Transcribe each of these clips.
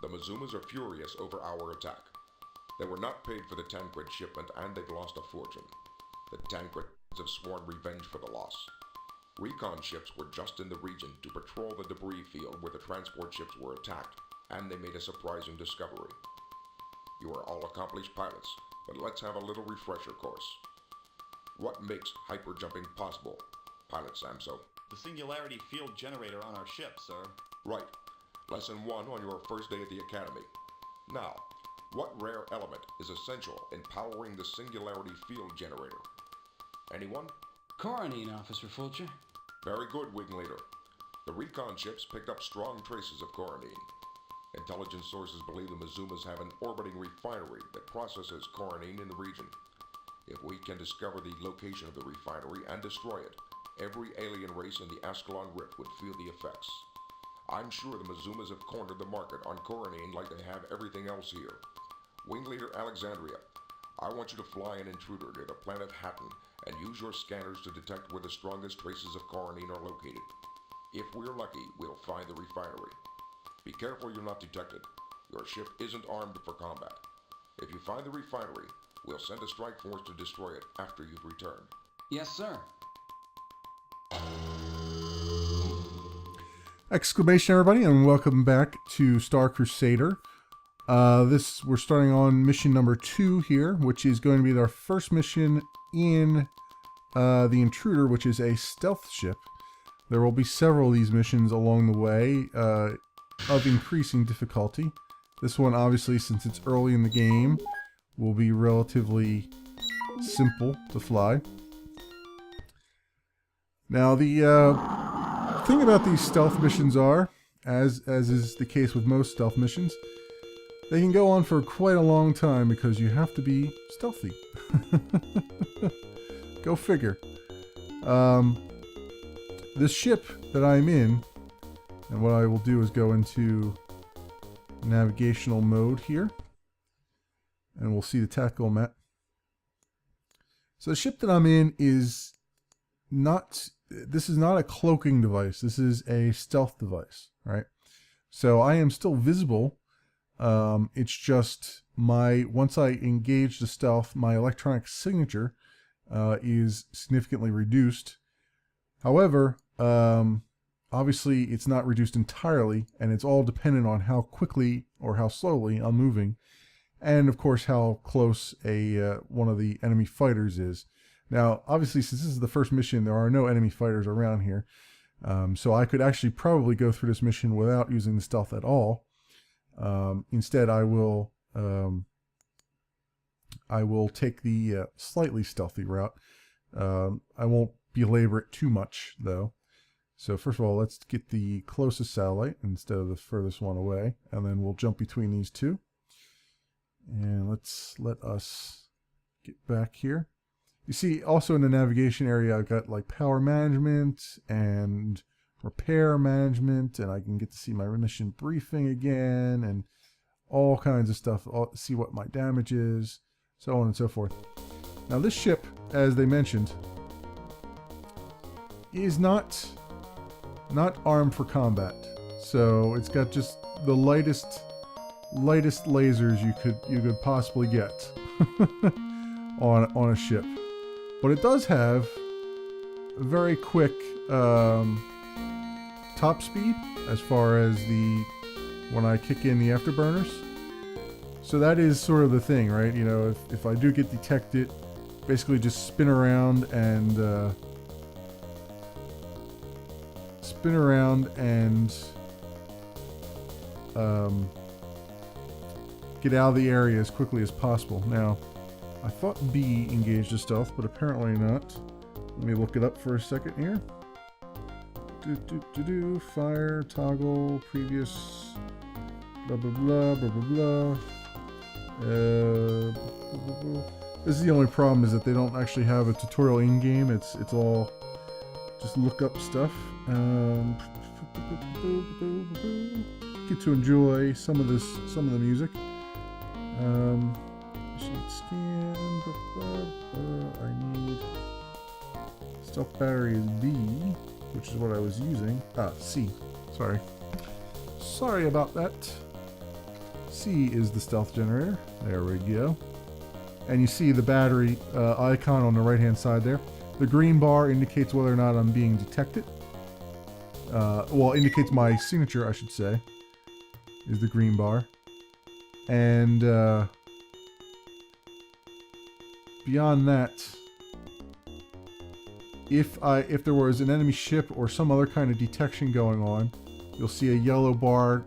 The Mazumas are furious over our attack. They were not paid for the Tancred shipment and they've lost a fortune. The Tancreds have sworn revenge for the loss. Recon ships were just in the region to patrol the debris field where the transport ships were attacked, and they made a surprising discovery. You are all accomplished pilots, but let's have a little refresher course. What makes hyperjumping possible, Pilot Samso? The singularity field generator on our ship, sir. Right. Lesson 1 on your first day at the Academy. Now, what rare element is essential in powering the singularity field generator? Anyone? Coronine, Officer Fulcher. Very good, Wing Leader. The recon ships picked up strong traces of coronine. Intelligence sources believe the Mazumas have an orbiting refinery that processes coronine in the region. If we can discover the location of the refinery and destroy it, every alien race in the Ascalon Rift would feel the effects. I'm sure the Mazumas have cornered the market on coronine like they have everything else here. Wing Leader Alexandria, I want you to fly an intruder near the planet Hatton and use your scanners to detect where the strongest traces of coronine are located. If we're lucky, we'll find the refinery. Be careful you're not detected. Your ship isn't armed for combat. If you find the refinery, we'll send a strike force to destroy it after you've returned. Yes, sir. Exclamation, everybody, and welcome back to Star Crusader. We're starting on mission number 2 here, which is going to be our first mission in the Intruder, which is a stealth ship. There will be several of these missions along the way of increasing difficulty. This one, obviously, since it's early in the game, will be relatively simple to fly. Now, the thing about these stealth missions are, as is the case with most stealth missions, they can go on for quite a long time because you have to be stealthy. Go figure. This ship that I'm in, and what I will do is go into navigational mode here, and we'll see the tactical map. So the ship that I'm in is this is not a cloaking device. This is a stealth device, right? So I am still visible. It's just once I engage the stealth, my electronic signature is significantly reduced. However, obviously it's not reduced entirely, and it's all dependent on how quickly or how slowly I'm moving, and of course how close one of the enemy fighters is. Now, obviously, since this is the first mission, there are no enemy fighters around here, so I could actually probably go through this mission without using the stealth at all. Instead, I will take the slightly stealthy route. I won't belabor it too much, though. So first of all, let's get the closest satellite instead of the furthest one away, and then we'll jump between these two. And let us get back here. You see, also in the navigation area, I've got like power management and repair management, and I can get to see my mission briefing again, and all kinds of stuff. See what my damage is, so on and so forth. Now this ship, as they mentioned, is not armed for combat. So it's got just the lightest lasers you could possibly get on a ship. But it does have a very quick top speed as far as when I kick in the afterburners. So that is sort of the thing, right? You know, if I do get detected, basically just spin around and get out of the area as quickly as possible. Now, I thought B engaged the stealth, but apparently not. Let me look it up for a second here. Fire, toggle, previous, blah blah blah, blah blah blah. This is the only problem, is that they don't actually have a tutorial in-game. It's all just look up stuff. Get to enjoy some of the music. Sheet scan. I need stealth battery is B, which is what I was using. C. Sorry about that. C is the stealth generator. There we go. And you see the battery icon on the right-hand side there. The green bar indicates whether or not I'm being detected. Well, indicates my signature, I should say, is the green bar. And beyond that, if there was an enemy ship or some other kind of detection going on, you'll see a yellow bar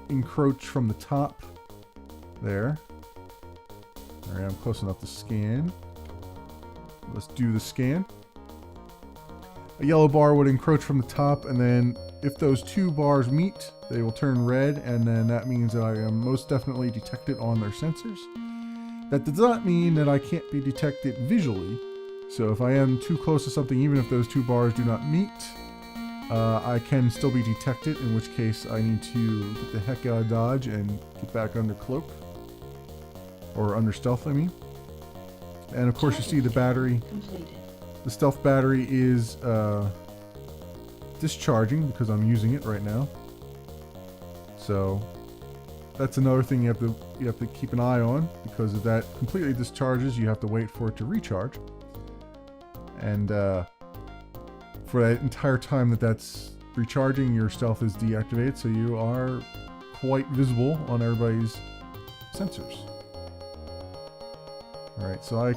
encroach from the top there. All right, I'm close enough to scan. Let's do the scan. A yellow bar would encroach from the top, and then if those two bars meet, they will turn red, and then that means that I am most definitely detected on their sensors. That does not mean that I can't be detected visually. So if I am too close to something, even if those two bars do not meet, I can still be detected, in which case I need to get the heck out of Dodge and get back under cloak. Or under stealth, I mean. And of course you see the battery. The stealth battery is discharging because I'm using it right now. So that's another thing you have to keep an eye on, because if that completely discharges, you have to wait for it to recharge. And for that entire time that's recharging, your stealth is deactivated, so you are quite visible on everybody's sensors. Alright, so I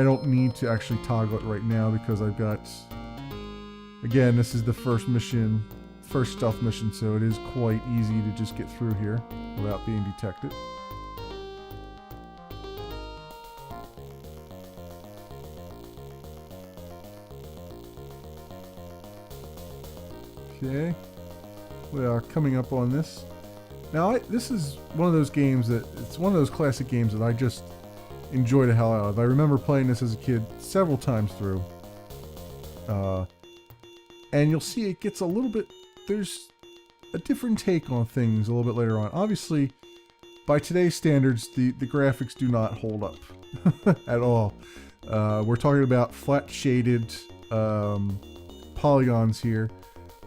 don't need to actually toggle it right now because I've got, again, this is the first stealth mission, so it is quite easy to just get through here without being detected. Okay, we are coming up on this. Now, this is one of those games it's one of those classic games that I just enjoy the hell out of. I remember playing this as a kid several times through. And you'll see it gets a little bit, there's a different take on things a little bit later on. Obviously, by today's standards, the graphics do not hold up at all. We're talking about flat shaded polygons here.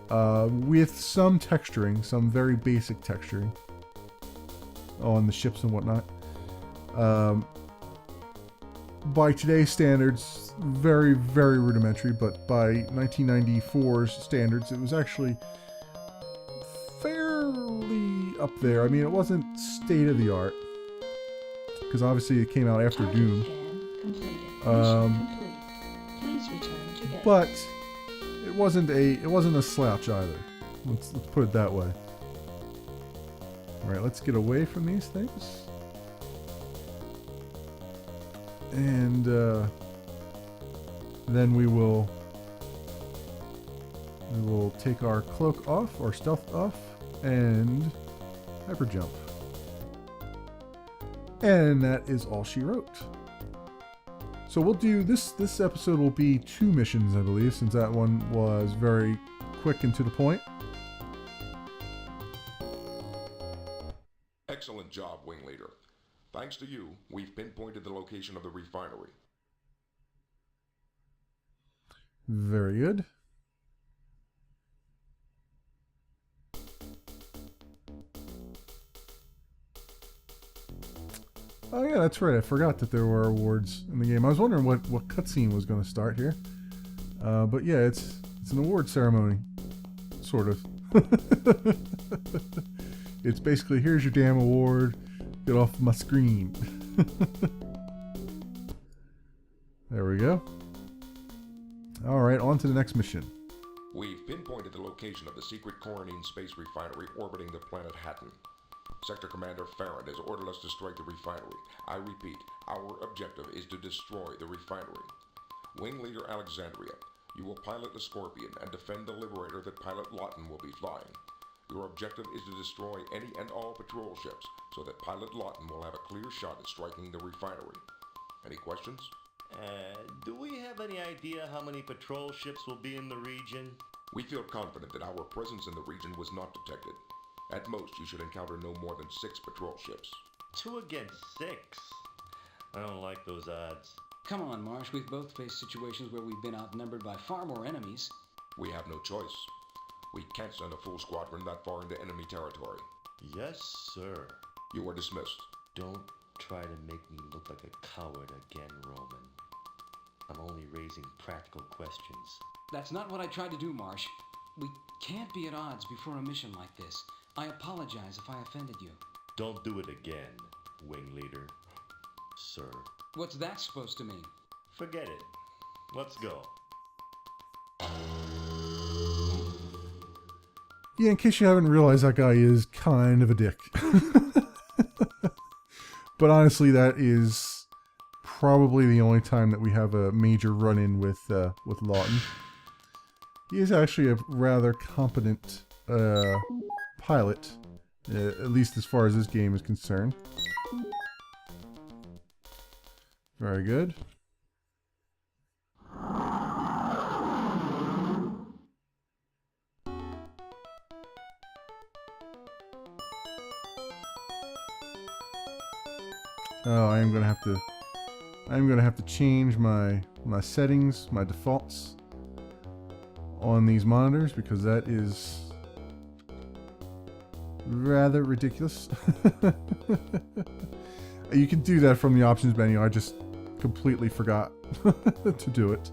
With some texturing, some very basic texturing on the ships and whatnot. By today's standards, very, very rudimentary, but by 1994's standards, it was actually fairly up there. I mean, it wasn't state of the art, because obviously it came out after Doom. But it wasn't a slouch either. Let's put it that way. All right, let's get away from these things. And then we will take our cloak off, our stealth off, and hyper jump. And that is all she wrote. So we'll do this episode will be 2 missions, I believe, since that one was very quick and to the point. Excellent job, Wing Leader. Thanks to you, we've pinpointed the location of the refinery. Very good. Oh yeah, that's right. I forgot that there were awards in the game. I was wondering what cutscene was going to start here. But yeah, it's an award ceremony, sort of. It's basically, here's your damn award. Get off my screen. There we go. All right, on to the next mission. We've pinpointed the location of the secret Coronine space refinery orbiting the planet Hatton. Sector Commander Farron has ordered us to strike the refinery. I repeat, our objective is to destroy the refinery. Wing Leader Alexandria, you will pilot the Scorpion and defend the Liberator that Pilot Lawton will be flying. Your objective is to destroy any and all patrol ships so that Pilot Lawton will have a clear shot at striking the refinery. Any questions? Do we have any idea how many patrol ships will be in the region? We feel confident that our presence in the region was not detected. At most, you should encounter no more than 6 patrol ships. 2 against 6? I don't like those odds. Come on, Marsh. We've both faced situations where we've been outnumbered by far more enemies. We have no choice. We can't send a full squadron that far into enemy territory. Yes, sir. You are dismissed. Don't try to make me look like a coward again, Roman. I'm only raising practical questions. That's not what I tried to do, Marsh. We can't be at odds before a mission like this. I apologize if I offended you. Don't do it again, wing leader. Sir. What's that supposed to mean? Forget it. Let's go. Yeah, in case you haven't realized, that guy is kind of a dick. But honestly, that is probably the only time that we have a major run-in with Lawton. He is actually a rather competent pilot, at least as far as this game is concerned. Very good. Oh, I'm gonna have to change my settings, my defaults on these monitors, because that is rather ridiculous. You can do that from the options menu. I just completely forgot to do it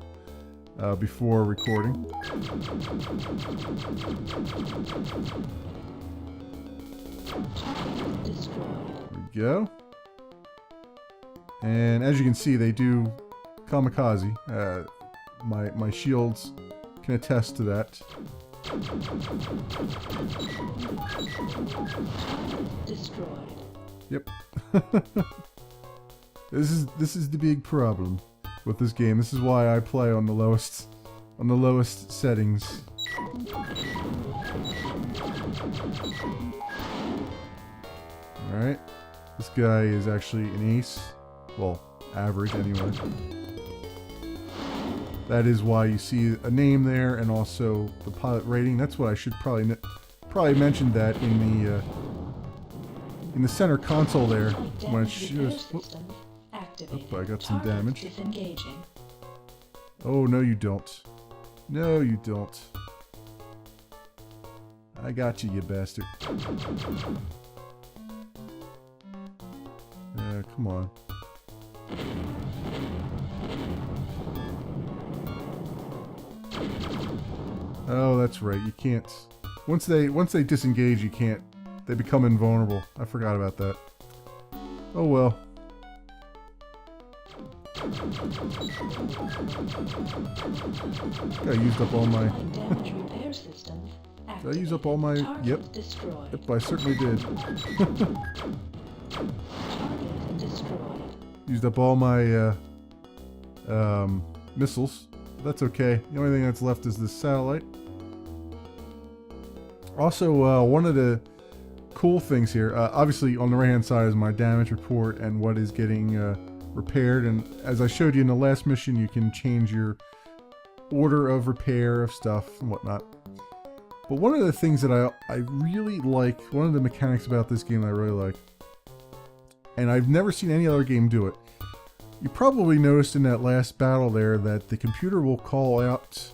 before recording. There we go. And as you can see, they do kamikaze. My shields can attest to that. Destroyed. Yep. This is the big problem with this game. This is why I play on the lowest settings. All right. This guy is actually an ace. Well, average anyway. That is why you see a name there, and also the pilot rating. That's what I should probably mention that in the center console there when it shows. Oh, I got some damage. Oh, no, you don't. No, you don't. I got you, you bastard. Come on. Oh, that's right. You can't. Once they disengage, you can't. They become invulnerable. I forgot about that. Oh well. I used up all my. Did I use up all my? Yep. Yep, I certainly did. Used up all my missiles. That's okay. The only thing that's left is this satellite. Also, one of the cool things here, obviously on the right hand side is my damage report and what is getting repaired. And as I showed you in the last mission, you can change your order of repair of stuff and whatnot. But one of the things that I really like, one of the mechanics about this game that I really like, and I've never seen any other game do it. You probably noticed in that last battle there that the computer will call out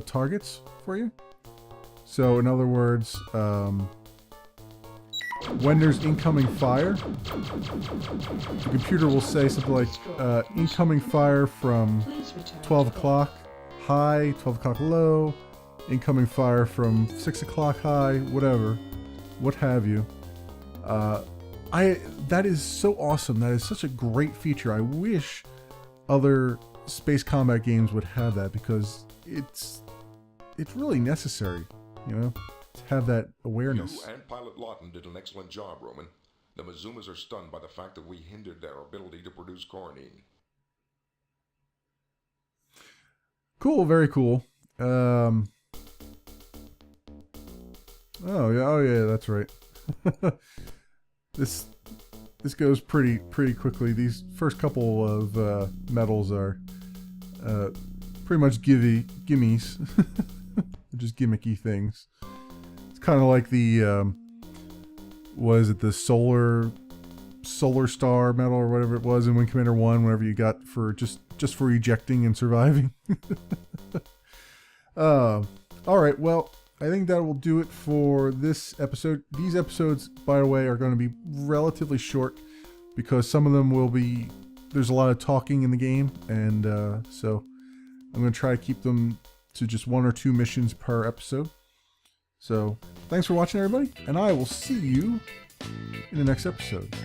targets for you. So in other words, when there's incoming fire, the computer will say something like incoming fire from 12 o'clock high, 12 o'clock low, incoming fire from 6 o'clock high, whatever, what have you. That is so awesome. That is such a great feature. I wish other space combat games would have that, because it's really necessary, you know, to have that awareness. You and Pilot Lawton did an excellent job, Roman. The Mazumas are stunned by the fact that we hindered their ability to produce coronine. Cool, very cool. Oh yeah, that's right. This goes pretty quickly. These first couple of medals are pretty much gimmies, just gimmicky things. It's kind of like the what is it, the solar star medal or whatever it was in Wing Commander 1, whatever you got for just for ejecting and surviving. All right, well, I think that will do it for this episode. These episodes, by the way, are going to be relatively short because some of them will be, there's a lot of talking in the game, and so I'm going to try to keep them to just 1 or 2 missions per episode. So thanks for watching, everybody, and I will see you in the next episode.